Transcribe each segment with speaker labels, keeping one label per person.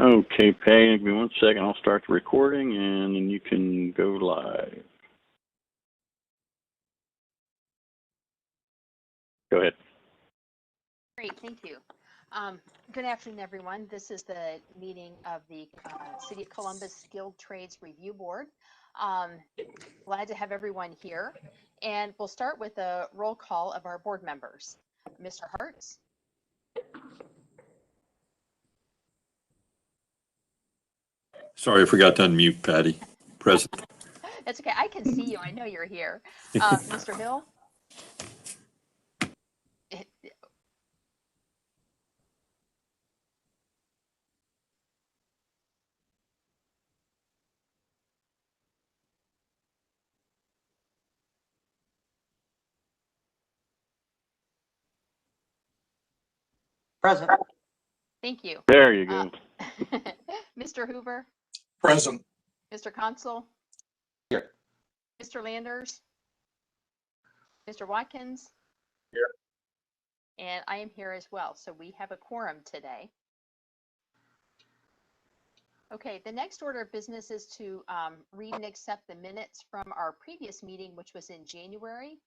Speaker 1: Okay, Patty, give me 1 second. I'll start the recording and then you can go live. Go ahead.
Speaker 2: Great, thank you. Good afternoon, everyone. This is the meeting of the City of Columbus Skilled Trades Review Board. Glad to have everyone here. And we'll start with a roll call of our board members. Mr. Hartz.
Speaker 3: Sorry, I forgot to unmute, Patty. Present.
Speaker 2: That's okay. I can see you. I know you're here. Mr. Hill.
Speaker 4: Present.
Speaker 2: Thank you.
Speaker 1: There you go.
Speaker 2: Mr. Hoover.
Speaker 5: Present.
Speaker 2: Mr. Consul.
Speaker 4: Here.
Speaker 2: Mr. Landers. Mr. Watkins.
Speaker 5: Here.
Speaker 2: And I am here as well. So we have a quorum today. Okay, the next order of business is to read and accept the minutes from our previous meeting, which was in January.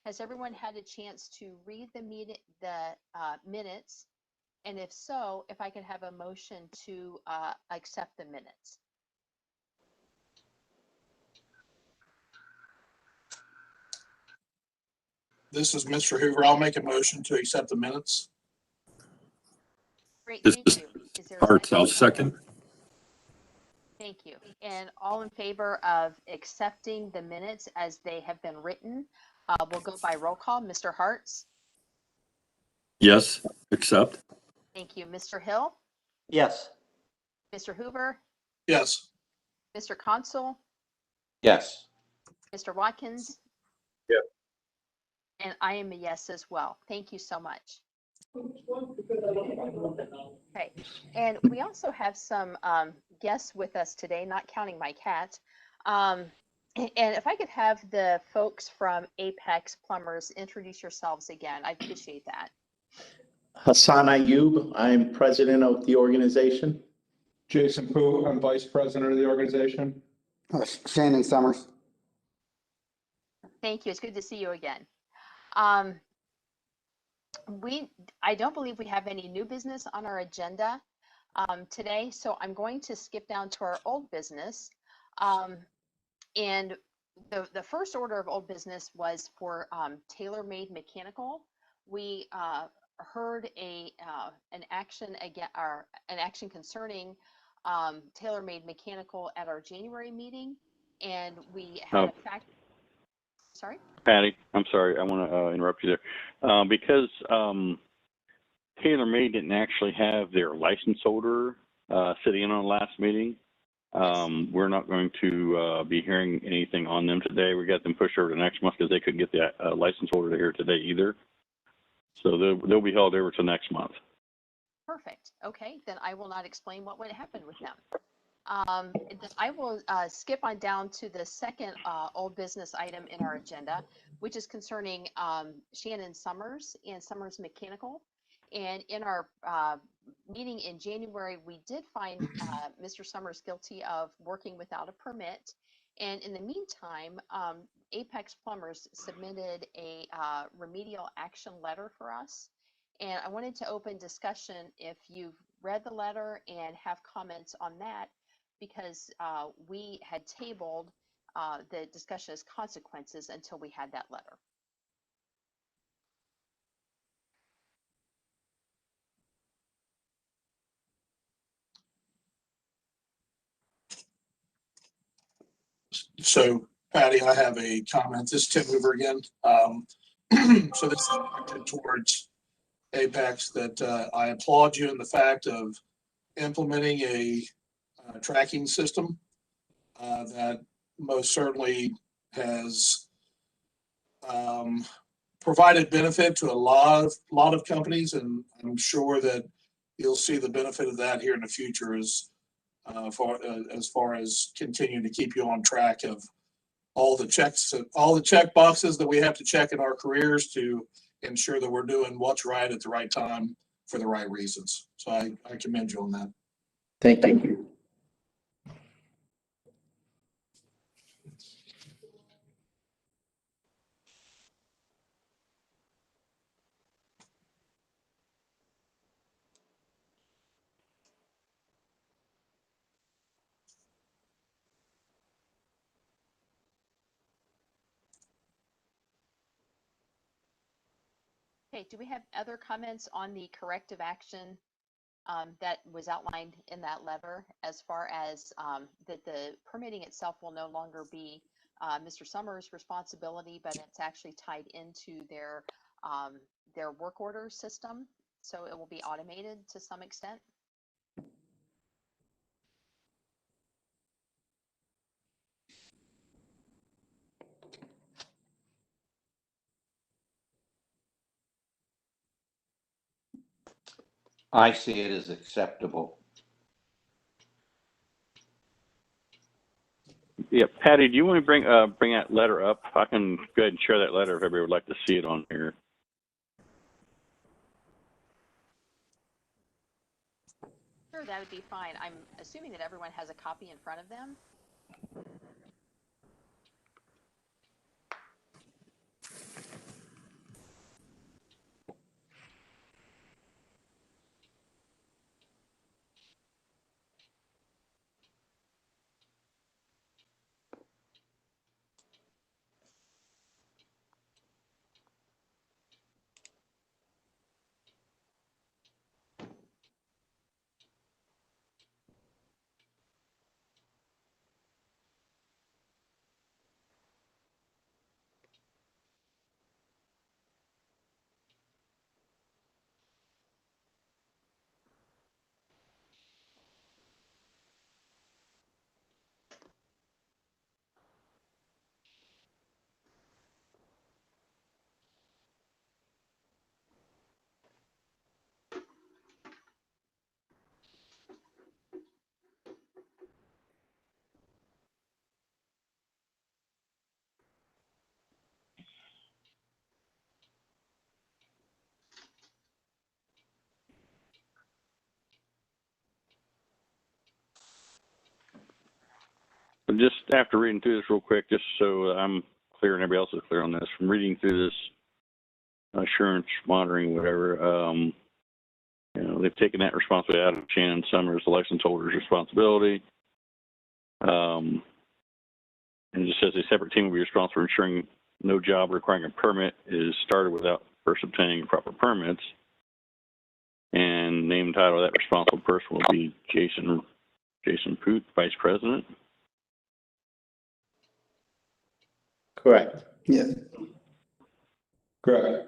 Speaker 2: Has everyone had a chance to read the minutes? And if so, if I could have a motion to accept the minutes.
Speaker 5: This is Mr. Hoover. I'll make a motion to accept the minutes.
Speaker 2: Great,
Speaker 3: This
Speaker 2: thank
Speaker 3: is
Speaker 2: you. Is there a
Speaker 3: Hartz,
Speaker 2: second?
Speaker 3: I'll second.
Speaker 2: Thank you. And all in favor of accepting the minutes as they have been written, we'll go by roll call. Mr. Hartz.
Speaker 3: Yes, accept.
Speaker 2: Thank you. Mr. Hill.
Speaker 4: Yes.
Speaker 2: Mr. Hoover.
Speaker 5: Yes.
Speaker 2: Mr. Consul.
Speaker 4: Yes.
Speaker 2: Mr. Watkins.
Speaker 5: Yep.
Speaker 2: And I am a yes as well. Thank you so much. Okay, and we also have some guests with us today, not counting my cat. And if I could have the folks from Apex Plumbers introduce yourselves again, I'd appreciate that.
Speaker 6: Hassan Ayub, I'm president of the organization.
Speaker 7: Jason Pooh, I'm vice president of the organization.
Speaker 8: Shannon Summers.
Speaker 2: Thank you. It's good to see you again. I don't believe we have any new business on our agenda today, so I'm going to skip down to our old business. And the first order of old business was for Tailor-Made Mechanical. We heard an action concerning Tailor-Made Mechanical at our January meeting, and we had a fact. Sorry?
Speaker 1: Patty, I'm sorry. I want to interrupt you there. Because Tailor-Made didn't actually have their license holder sitting in on the last meeting, we're not going to be hearing anything on them today. We got them pushed over to next month because they couldn't get the license holder here today either. So they'll be held over to next month.
Speaker 2: Perfect. Okay, then I will not explain what would happen with them. I will skip on down to the second old business item in our agenda, which is concerning Shannon Summers and Summers Mechanical. And in our meeting in January, we did find Mr. Summers guilty of working without a permit. And in the meantime, Apex Plumbers submitted a remedial action letter for us. And I wanted to open discussion if you've read the letter and have comments on that, because we had tabled the discussion as consequences until we had that letter.
Speaker 5: So, Patty, I have a comment. This is Tim Hoover again. So this is directed towards Apex that I applaud you in the fact of implementing a tracking system that most certainly has provided benefit to a lot of companies, and I'm sure that you'll see the benefit of that here in the future as far as continuing to keep you on track of all the check boxes that we have to check in our careers to ensure that we're doing what's right at the right time for the right reasons. So I commend you on that.
Speaker 6: Thank you.
Speaker 2: Okay, do we have other comments on the corrective action that was outlined in that letter, as far as that the permitting itself will no longer be Mr. Summers' responsibility, but it's actually tied into their work order system, so it will be automated to some extent?
Speaker 4: I see it as acceptable.
Speaker 1: Yeah, Patty, do you want to bring that letter up? I can go ahead and share that letter if everybody would like to see it on here.
Speaker 2: Sure, that would be fine. I'm assuming that everyone has a copy in front of them.
Speaker 1: But just after reading through this real quick, just so I'm clear and everybody else is clear on this, from reading through this assurance monitoring, whatever, they've taken that responsibility out of Shannon Summers, the license holder's responsibility. And it just says a separate team will be responsible for ensuring no job requiring a permit is started without first obtaining proper permits. And name and title of that responsible person will be Jason Poot, Vice President.
Speaker 6: Correct.
Speaker 8: Yes.
Speaker 7: Correct.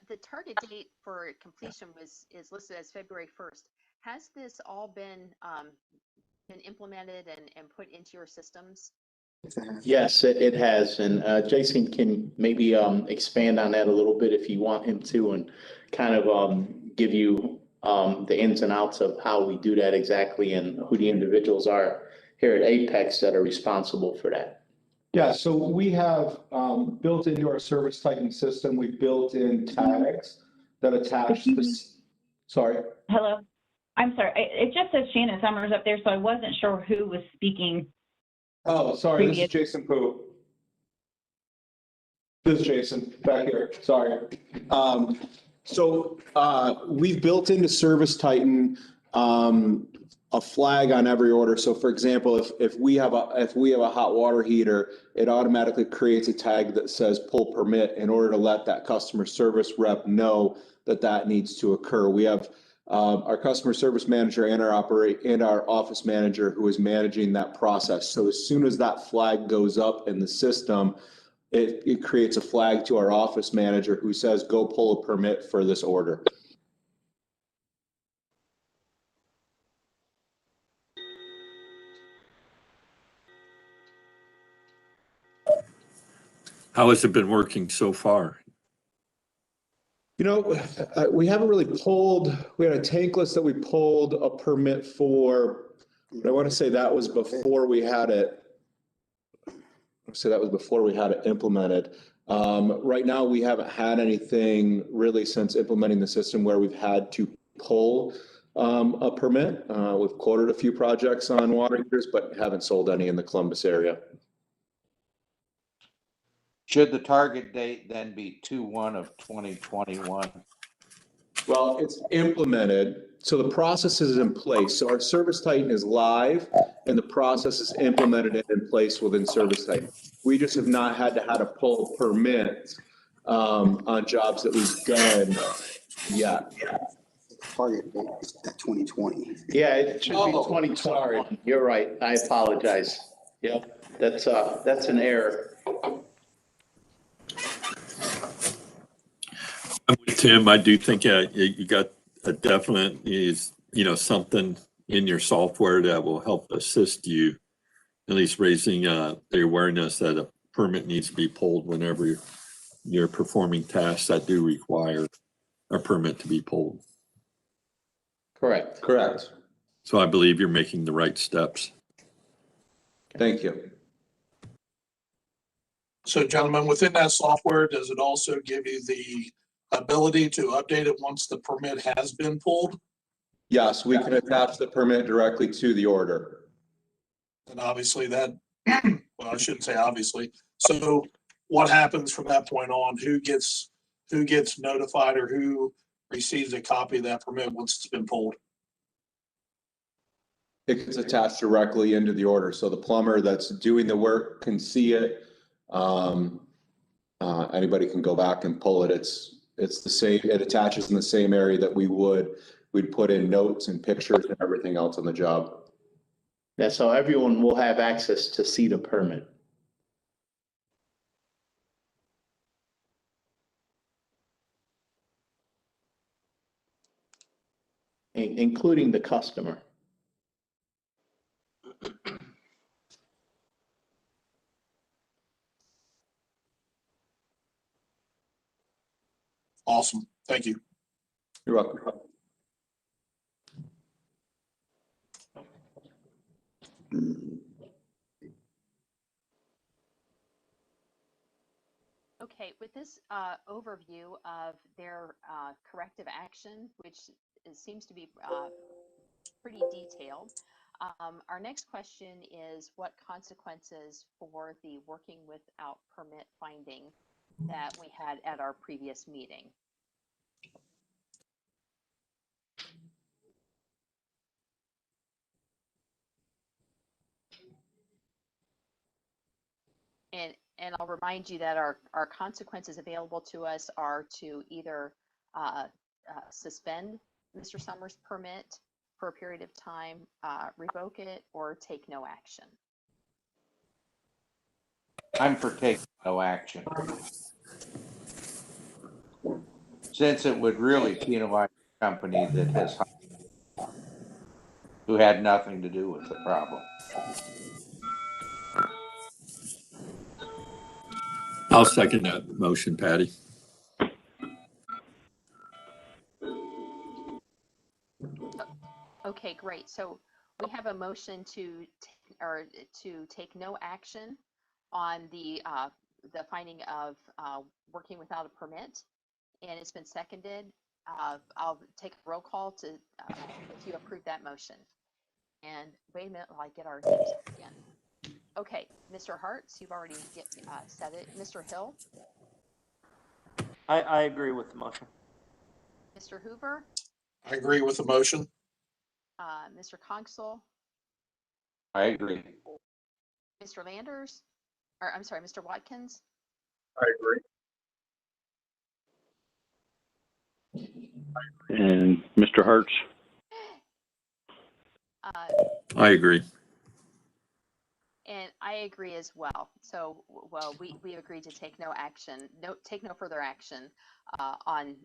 Speaker 2: The target date for completion is listed as February 1st. Has this all been implemented and put into your systems?
Speaker 6: Yes, it has. And Jason can maybe expand on that a little bit if you want him to, and kind of give you the ins and outs of how we do that exactly and who the individuals are here at Apex that are responsible for that.
Speaker 7: Yeah, so we have built into our service typing system, we built in tags that attach this. Sorry.
Speaker 9: Hello. I'm sorry. It just says Shannon Summers up there, so I wasn't sure who was speaking.
Speaker 7: Oh, sorry, this is Jason Poot. This is Jason back here, sorry. So we've built into Service Titan a flag on every order. So for example, if we have a hot water heater, it automatically creates a tag that says pull permit in order to let that customer service rep know that that needs to occur. We have our customer service manager and our office manager who is managing that process. So as soon as that flag goes up in the system, it creates a flag to our office manager who says, go pull a permit for this order.
Speaker 3: How has it been working so far?
Speaker 7: You know, we haven't really we had a tank list that we pulled a permit for, but I want to say that was before we had it. So that was before we had it implemented. Right now, we haven't had anything really since implementing the system where we've had to pull a permit. We've quoted a few projects on water heaters, but haven't sold any in the Columbus area.
Speaker 4: Should the target date then be 2/1 of 2021?
Speaker 7: Well, it's implemented, so the process is in place. So our Service Titan is live and the process is implemented and in place within Service Titan. We just have not had to pull permits on jobs that we've done yet.
Speaker 8: Target date is at 2020.
Speaker 6: Yeah, it should be
Speaker 5: Oh,
Speaker 6: 2020.
Speaker 5: sorry.
Speaker 6: You're right. I apologize. Yep, that's an error.
Speaker 3: I'm with Tim. I do think you got a definite something in your software that will help assist you, at least raising the awareness that a permit needs to be pulled whenever you're performing tasks that do require a permit to be pulled.
Speaker 6: Correct.
Speaker 7: Correct.
Speaker 3: So I believe you're making the right steps.
Speaker 7: Thank you.
Speaker 5: So gentlemen, within that software, does it also give you the ability to update it once the permit has been pulled?
Speaker 7: Yes, we can attach the permit directly to the order.
Speaker 5: And obviously that, well, I shouldn't say obviously. So what happens from that point on? Who gets notified or who receives a copy of that permit once it's been pulled?
Speaker 7: It gets attached directly into the order. So the plumber that's doing the work can see it. Anybody can go back and pull it. It's the same, it attaches in the same area that we'd put in notes and pictures and everything else on the job.
Speaker 6: Yeah, so everyone will have access to see the permit. Including the customer.
Speaker 5: Awesome. Thank you.
Speaker 7: You're welcome.
Speaker 2: Okay, with this overview of their corrective action, which seems to be pretty detailed, our next question is what consequences for the working without permit finding that we had at our previous meeting? And I'll remind you that our consequences available to us are to either suspend Mr. Summers' permit for a period of time, revoke it, or take no action.
Speaker 4: I'm for taking no action. Since it would really penalize a company that has, who had nothing to do with the problem.
Speaker 3: I'll second that motion, Patty.
Speaker 2: Okay, great. So we have a motion to take no action on the finding of working without a permit, and it's been seconded. I'll take a roll call to if you approve that motion. And wait a minute while I get our names again. Okay, Mr. Hartz, you've already said it. Mr. Hill?
Speaker 10: I agree with the motion.
Speaker 2: Mr. Hoover?
Speaker 5: I agree with the motion.
Speaker 2: Mr. Cogswell?
Speaker 4: I agree.
Speaker 2: Mr. Landers? Or I'm sorry, Mr. Watkins?
Speaker 5: I agree.
Speaker 1: And Mr. Hertz?
Speaker 3: I agree.
Speaker 2: And I agree as well. So, well, we agreed to take no action, take no further action on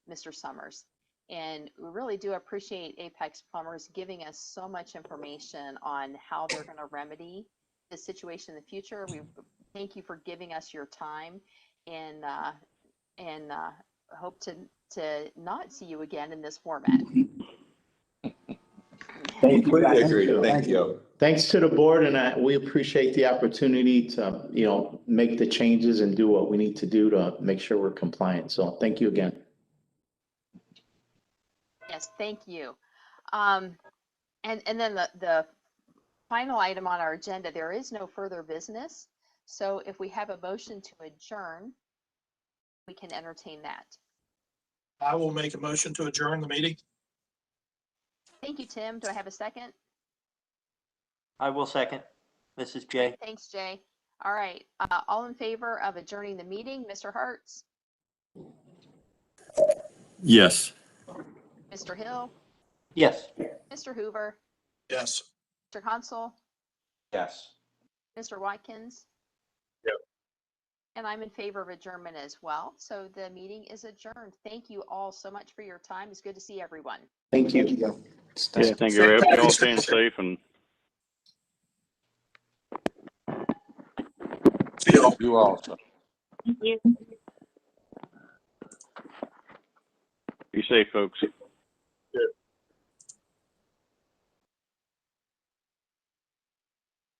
Speaker 2: Mr. Summers. And we really do appreciate Apex Plumbers giving us so much information on how they're going to remedy the situation in the future. We thank you for giving us your time, and hope to not see you again in this format.
Speaker 6: Thank you.
Speaker 7: Completely
Speaker 6: guys.
Speaker 7: agree. Thank you.
Speaker 6: Thanks to the board, and we appreciate the opportunity to, make the changes and do what we need to do to make sure we're compliant. So thank you again.
Speaker 2: Yes, thank you. And then the final item on our agenda, there is no further business. So if we have a motion to adjourn, we can entertain that.
Speaker 5: I will make a motion to adjourn the meeting.
Speaker 2: Thank you, Tim. Do I have a second?
Speaker 10: I will second. This is Jay.
Speaker 2: Thanks, Jay. All right. All in favor of adjourning the meeting, Mr. Hertz,
Speaker 3: Yes.
Speaker 2: Mr. Hill,
Speaker 10: Yes.
Speaker 2: Mr. Hoover,
Speaker 5: Yes.
Speaker 2: Mr. Hansel,
Speaker 4: Yes.
Speaker 2: Mr. Watkins?
Speaker 7: Yep.
Speaker 2: And I'm in favor of adjournment as well. So the meeting is adjourned. Thank you all so much for your time. It's good to see everyone.
Speaker 6: Thank you.
Speaker 1: Yeah, thank you. I hope you're all staying safe and
Speaker 5: See y'all.
Speaker 4: You also.
Speaker 9: Thank you.
Speaker 1: be safe, folks.